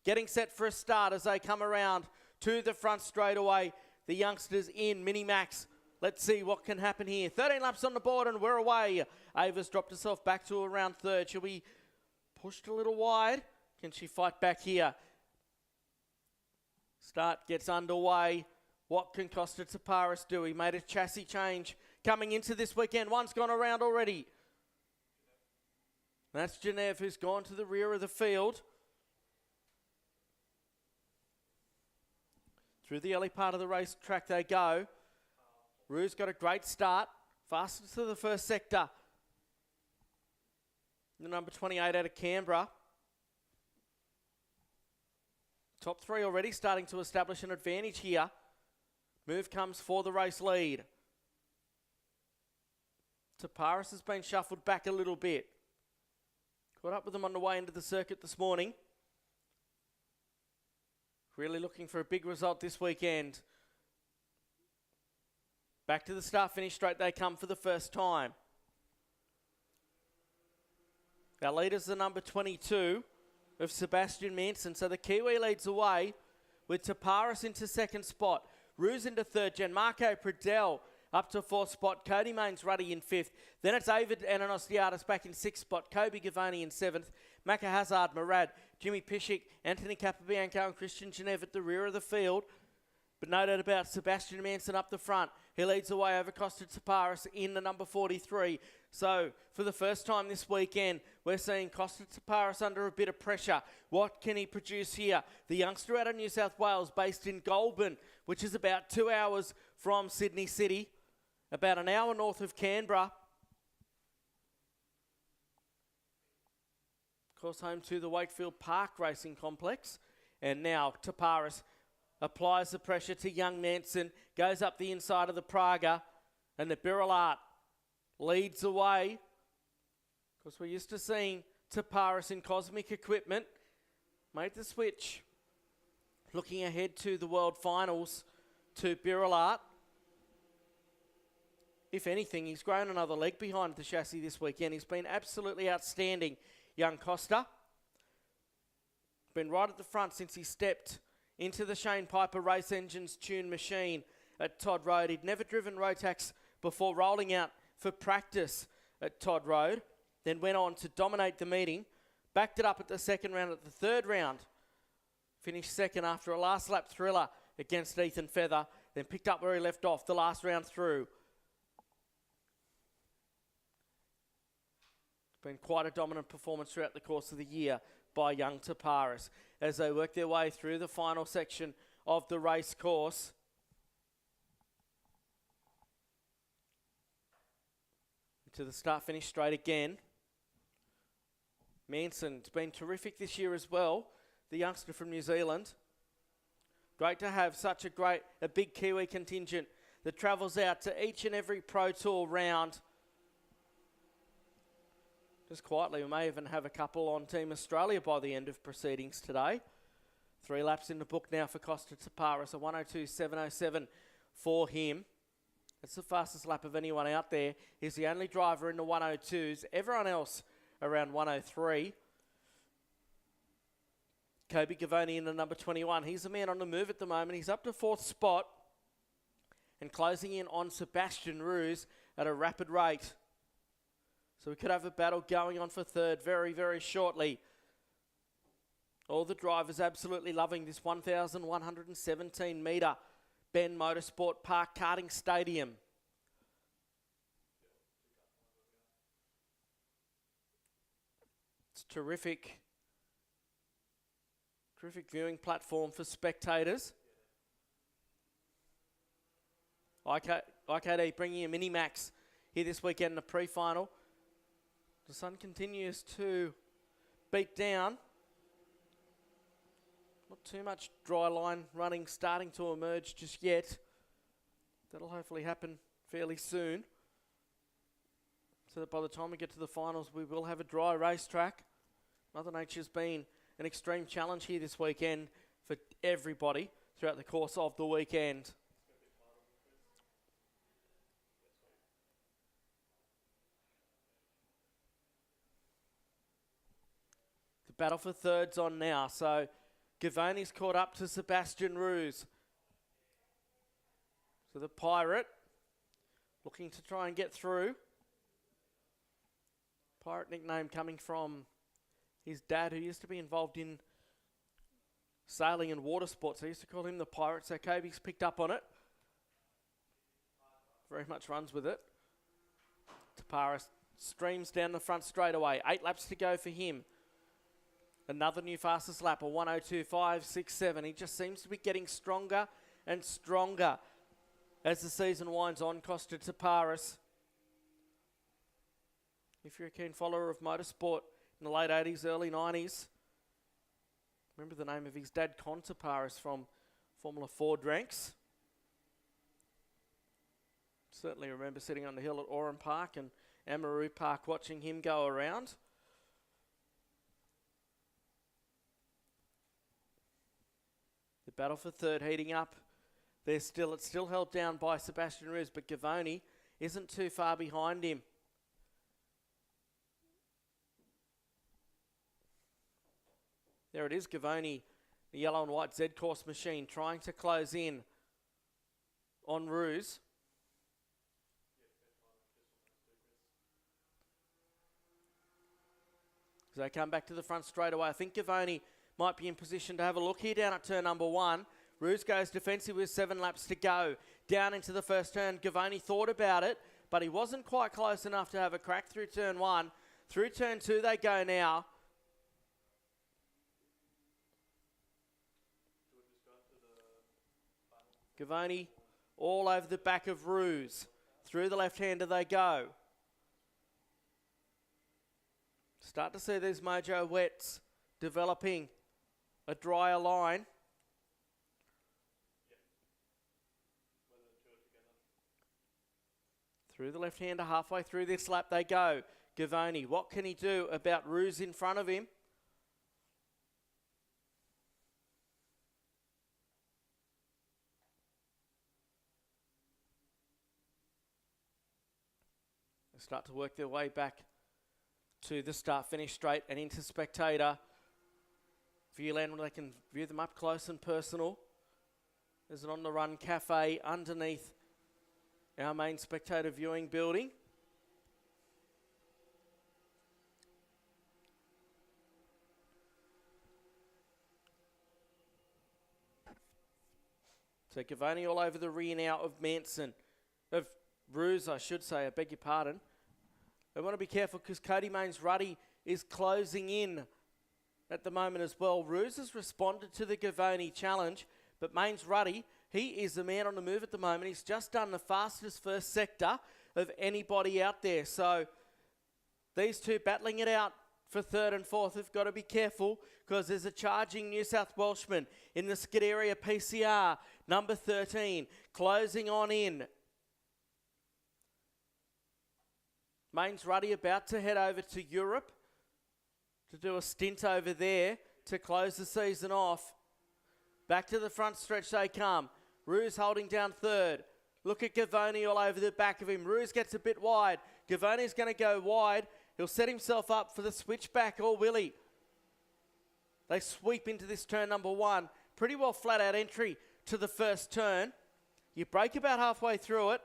Getting set for a start as they come around to the front straight away. The youngsters in Minimax. Let's see what can happen here. 13 laps on the board and we're away. Ava's dropped herself back to around third. She'll be pushed a little wide. Can she fight back here? Start gets underway. What can Costa Tsaparis do? He made a chassis change coming into this weekend. One's gone around already. That's Genev, who's gone to the rear of the field. Through the early part of the racetrack they go. Rue's got a great start. Fastest to the first sector. The number 28 out of Canberra. Top three already starting to establish an advantage here. Move comes for the race lead. Tsaparis has been shuffled back a little bit. Caught up with them on the way into the circuit this morning. Really looking for a big result this weekend. Back to the start-finish straight they come for the first time. Our leader's the number 22 of Sebastian Manson. So the Kiwi leads away with Tsaparis into second spot. Rue's into third. Gianmarco Pradell up to fourth spot. Cody Main's ruddy in fifth. Then it's Avid Ananosiadis back in sixth spot. Kobe Gavoni in seventh. Macca Hazard, Murad, Jimmy Pishick, Anthony Capobianco and Christian Genev at the rear of the field. But no doubt about Sebastian Manson up the front. He leads away over Costa Tsaparis in the number 43. So for the first time this weekend, we're seeing Costa Tsaparis under a bit of pressure. What can he produce here? The youngster out of New South Wales, based in Goulburn, which is about 2 hours from Sydney City, about an hour north of Canberra. Of course, home to the Wakefield Park Racing Complex. And now Tsaparis applies the pressure to young Manson, goes up the inside of the Praga, and the Birillard leads away. Of course, we're used to seeing Tsaparis in Cosmic Equipment. Made the switch. Looking ahead to the World Finals to Birillard. If anything, he's grown another leg behind the chassis this weekend. He's been absolutely outstanding, young Costa. Been right at the front since he stepped into the Shane Piper Race Engines Tune machine at Todd Road. He'd never driven Rotax before rolling out for practice at Todd Road. Then went on to dominate the meeting. Backed it up at the second round. At the third round, finished second after a last lap thriller against Ethan Feather. Then picked up where he left off the last round through. Been quite a dominant performance throughout the course of the year by young Tsaparis as they work their way through the final section of the race course. To the start-finish straight again. Manson's been terrific this year as well, the youngster from New Zealand. Great to have such a big Kiwi contingent that travels out to each and every Pro Tour round. Just quietly, we may even have a couple on Team Australia by the end of proceedings today. 3 laps in the book now for Costa Tsaparis, a 102.707 for him. That's the fastest lap of anyone out there. He's the only driver in the 102s. Everyone else around 103. Kobe Gavoni in the number 21. He's the man on the move at the moment. He's up to fourth spot and closing in on Sebastian Rue's at a rapid rate. So we could have a battle going on for third very, very shortly. All the drivers absolutely loving this 1,117 metre Ben Motorsport Park Karting Stadium. It's terrific. Terrific viewing platform for spectators. IKD bringing a Minimax here this weekend in the pre-final. The sun continues to beat down. Not too much dry line running starting to emerge just yet. That'll hopefully happen fairly soon. So that by the time we get to the finals, we will have a dry racetrack. Mother Nature's been an extreme challenge here this weekend for everybody throughout the course of the weekend. Battle for third's on now, so Gavoni's caught up to Sebastian Ruse. So the Pirate looking to try and get through. Pirate nickname coming from his dad, who used to be involved in sailing and water sports. I used to call him the Pirate, so Kobe's picked up on it. Very much runs with it. Taparis streams down the front straight away. 8 laps to go for him. Another new fastest lap, a 1:02.567. He just seems to be getting stronger and stronger as the season winds on. Costa Taparis. If you're a keen follower of motorsport in the late 80s, early 90s, remember the name of his dad, Con Taparis, from Formula Ford ranks. Certainly remember sitting on the hill at Oran Park and Amaroo Park watching him go around. The battle for third heating up. It's still held down by Sebastian Ruse, but Gavoni isn't too far behind him. There it is, Gavoni, the yellow and white Z-Course machine, trying to close in on Ruse. So they come back to the front straight away. I think Gavoni might be in position to have a look here down at turn number 1. Ruse goes defensive with 7 laps to go. Down into the first turn. Gavoni thought about it, but he wasn't quite close enough to have a crack through turn 1. Through turn 2 they go now. Gavoni all over the back of Ruse. Through the left-hander they go. Start to see these Mojo wets developing a drier line. Through the left-hander, halfway through this lap they go. Gavoni, what can he do about Ruse in front of him? They start to work their way back to the start-finish straight and into Spectator. Viewland, where they can view them up close and personal. There's an on-the-run cafe underneath our main Spectator viewing building. So Gavoni all over the rear now of Manson. Of Ruse, I should say, I beg your pardon. They want to be careful because Cody Mains Ruddy is closing in at the moment as well. Ruse has responded to the Gavoni challenge, but Mains Ruddy, he is the man on the move at the moment. He's just done the fastest first sector of anybody out there. So these two battling it out for third and fourth have got to be careful because there's a charging New South Welshman in the Scuderia PCR, number 13, closing on in. Mains Ruddy about to head over to Europe to do a stint over there to close the season off. Back to the front stretch they come. Ruse holding down third. Look at Gavoni all over the back of him. Ruse gets a bit wide. Gavoni's going to go wide. He'll set himself up for the switchback, or will he? They sweep into this turn number 1. Pretty well flat out entry to the first turn. You break about halfway through it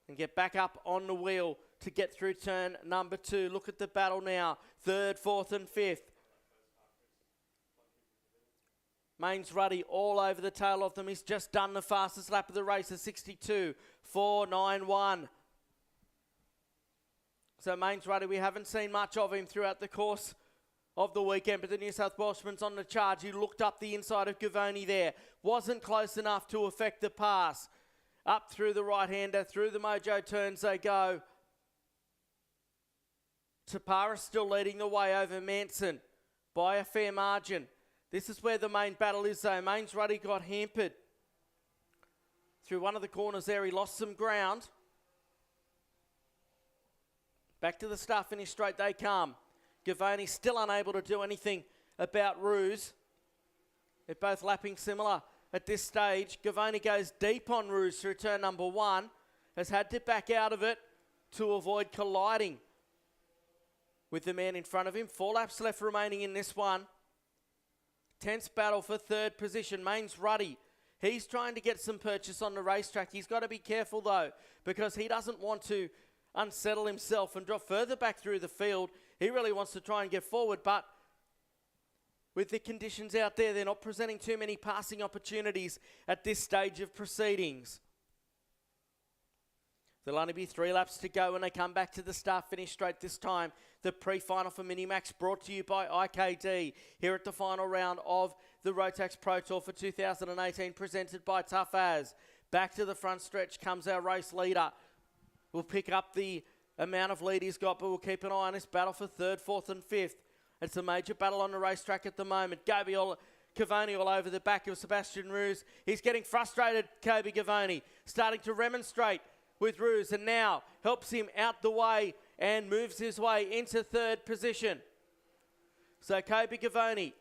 and get back up on the wheel to get through turn number 2. Look at the battle now. Third, fourth and fifth. Mains Ruddy all over the tail of them. He's just done the fastest lap of the race, a 62.491. So Mains Ruddy, we haven't seen much of him throughout the course of the weekend, but the New South Welshman's on the charge. He looked up the inside of Gavoni there. Wasn't close enough to affect the pass. Up through the right-hander, through the Mojo turns they go. Taparis still leading the way over Manson by a fair margin. This is where the main battle is though. Mains Ruddy got hampered. Through one of the corners there, he lost some ground. Back to the start-finish straight they come. Gavoni still unable to do anything about Ruse. They're both lapping similar at this stage. Gavoni goes deep on Ruse through turn number 1. Has had to back out of it to avoid colliding with the man in front of him. 4 laps left remaining in this one. tense battle for third position. Mains Ruddy. He's trying to get some purchase on the racetrack. He's got to be careful, though, because he doesn't want to unsettle himself and drop further back through the field. He really wants to try and get forward, but with the conditions out there, they're not presenting too many passing opportunities at this stage of proceedings. There'll only be 3 laps to go when they come back to the start-finish straight this time. The pre-final for Minimax brought to you by IKD here at the final round of the Rotax Pro Tour for 2018, presented by Tough As. Back to the front stretch comes our race leader. We'll pick up the amount of lead he's got, but we'll keep an eye on this battle for 3rd, 4th and 5th. It's a major battle on the racetrack at the moment. Cavoni all over the back of Sebastian Ruse. He's getting frustrated, Kobe Cavoni, starting to remonstrate with Ruse, and now helps him out the way and moves his way into 3rd position. So Kobe Cavoni,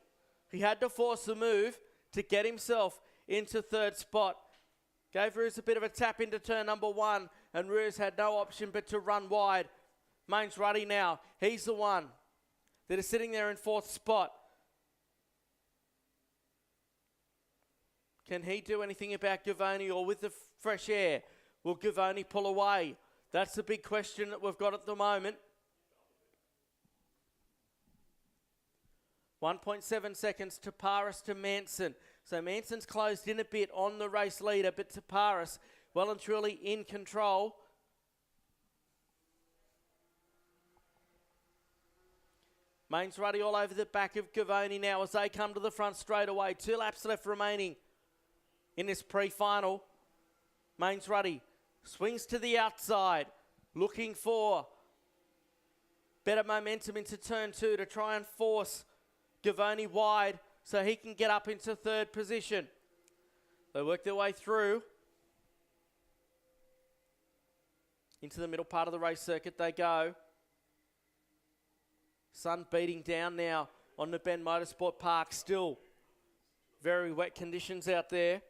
he had to force a move to get himself into 3rd spot. Gave Ruse a bit of a tap into turn number 1, and Ruse had no option but to run wide. Mains Ruddy now, he's the one that is sitting there in 4th spot. Can he do anything about Cavoni, or with the fresh air, will Cavoni pull away? That's the big question that we've got at the moment. 1.7 seconds to Paris to Manson. So Manson's closed in a bit on the race leader, but to Paris, well and truly in control. Mains Ruddy all over the back of Cavoni now as they come to the front straight away. 2 laps left remaining in this pre-final. Mains Ruddy swings to the outside, looking for better momentum into turn 2 to try and force Cavoni wide so he can get up into 3rd position. They work their way through. Into the middle part of the race circuit they go. Sun beating down now on the Bend Motorsport Park. Still very wet conditions out there.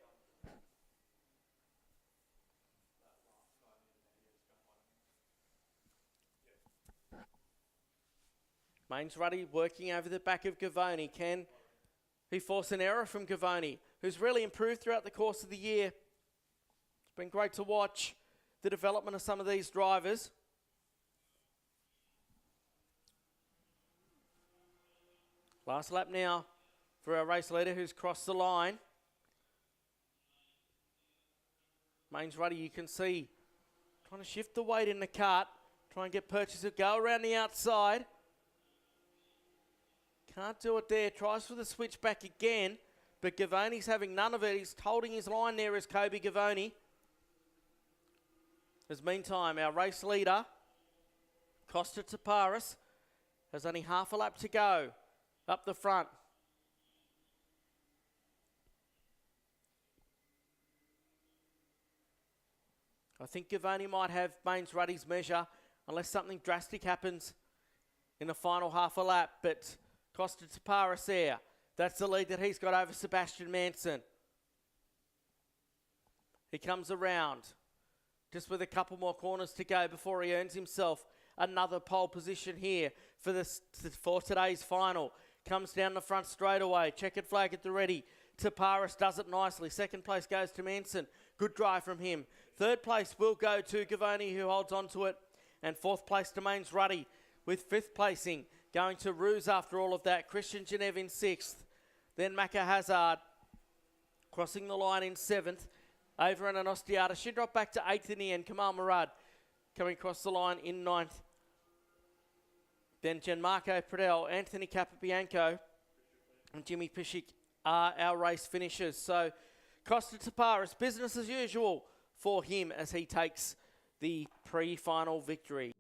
Mains Ruddy working over the back of Cavoni. Can he force an error from Cavoni, who's really improved throughout the course of the year? It's been great to watch the development of some of these drivers. Last lap now for our race leader who's crossed the line. Mains Ruddy, you can see, trying to shift the weight in the cart, try and get purchase of go around the outside. Can't do it there. Tries for the switch back again, but Cavoni's having none of it. He's holding his line there as Kobe Cavoni. As meantime, our race leader, Costa Taparis, has only half a lap to go up the front. I think Cavoni might have Mains Ruddy's measure unless something drastic happens in the final half a lap, but Costa Taparis there. That's the lead that he's got over Sebastian Manson. He comes around just with a couple more corners to go before he earns himself another pole position here for today's final. Comes down the front straight away. Checkered flag at the ready. Taparis does it nicely. 2nd place goes to Manson. Good drive from him. 3rd place will go to Cavoni, who holds on to it. And 4th place to Mains Ruddy, with 5th placing going to Ruse after all of that. Christian Genev in 6th. Then Macca Hazard crossing the line in 7th. Averin and Ostiata should drop back to 8th in the end. Kamal Murad coming across the line in 9th. Then Gianmarco Pradel, Anthony Capabianco, and Jimmy Pishik are our race finishers. So Costa Taparis, business as usual for him as he takes the pre-final victory.